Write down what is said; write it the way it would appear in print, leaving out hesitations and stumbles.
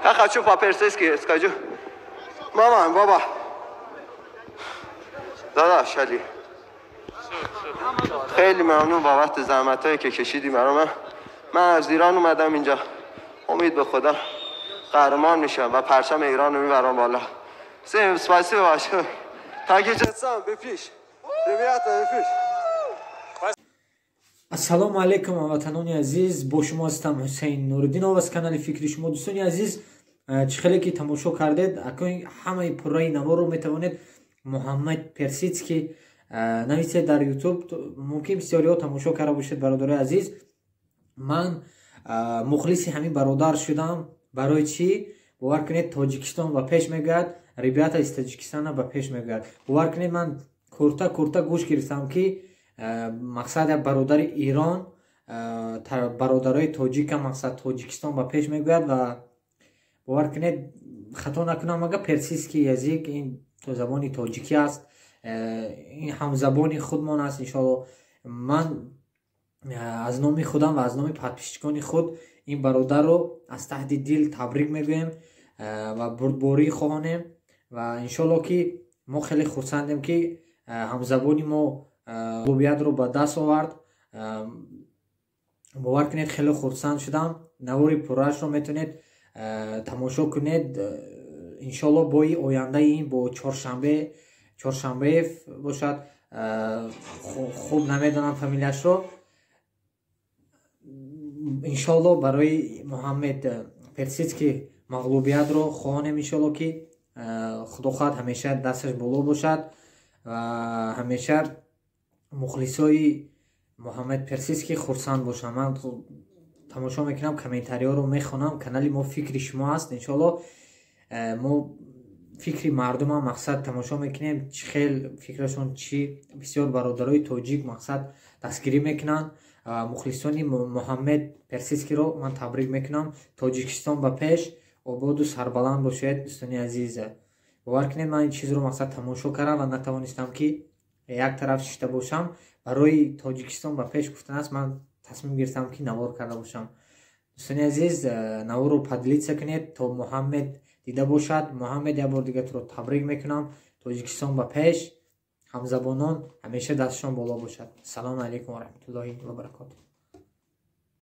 Я хочу по-персидски скажу. Мама, баба. Да, шали. خیلی ممنون بابت زحمتایی که کشیدی برام. من از ایران اومدم اینجا. امید به خدا قهرمان میشم و پرچم ایران رو میبرم بالا. Спасибо большое. Тагиджистан, бифиш. Ребята, бифиш. ассалому алайкум ватанони азиз, бо шумо ҳастам Ҳусейн Нуруддинов аз канали фикри шумо. дӯстони азиз, чӣ хеле ки тамошо кардед, акои ҳамаи пурраи наворо метавонед Муҳаммад Персидский нависед дар YouTube. мумкин бисёриҳо тамошо карда бошед. бародари азиз, ман мухлиси ҳамин бародар шудам. барои чӣ? бовар кунед, Тоҷикистон ба пеш мегӯяд, ребята из Тоҷикистона ба пеш мегӯяд. бовар кунед, ман курта гӯш гирифтам ки мақсад як бародари Ирон, бародарои Тоҷика, мақсад Тоҷикистон ба пеш мегӯяд. ва бовар кунед, хато накунам, ага персидский язик ин то забони тоҷикӣ аст, ин ҳамзабони худмон аст. иншоалло ман аз номи худам ва аз номи подписчикони худ ин бародарро аз таҳти дил табрик мегӯем ва бурдборӣ хоҳонем. ва иншоалло ки мо хеле хурсандем ки ҳамзабони мо мағлубиятро ба даст овард. бовар кунед, хеле хурсанд шудам. навори пурраашро метавонед тамошо кунед. иншоалло бои ояндаи ин бо чоршанбеев бошад, хуб намедонам фамилияшро. иншоалло барои Муҳаммад Персидский мағлубиятро хоҳонем. иншоалло ки худо хоҳад ҳамеша дасташ боло бошад ва ҳамеша мухлисои Муҳаммад Персидский хурсанд бошам. ман тамошо мекунам, комментариҳоро мехонам. канали мо фикри шумо аст. иншоалло мо фикри мардумам мақсад тамошо мекунем, чӣ хел фикрашон чӣ. бисёр бародарои тоҷик мақсад дастгирӣ мекунанд. мухлисони Муҳаммад Персидскийро ман табрик мекунам. Тоҷикистон ба пеш, ободу сарбаланд бошед. дӯстони азиз, бовар кунед, ман ин чизро мақсад тамошо кардам ва натавонистам ки як тараф шишта бошам. барои Тоҷикистон ба пеш гуфтан аст, ман тасмим гирифтам ки навор карда бошам. дӯстони азиз, наворро падлица кунед то Муҳаммад дида бошад. Муҳаммад як бор дига туро табрик мекунам. Тоҷикистон ба пеш, ҳамзабонон ҳамеша дасташон боло бошад. Ассалому алайкум ва раҳматуллоҳи ва баракотуҳ.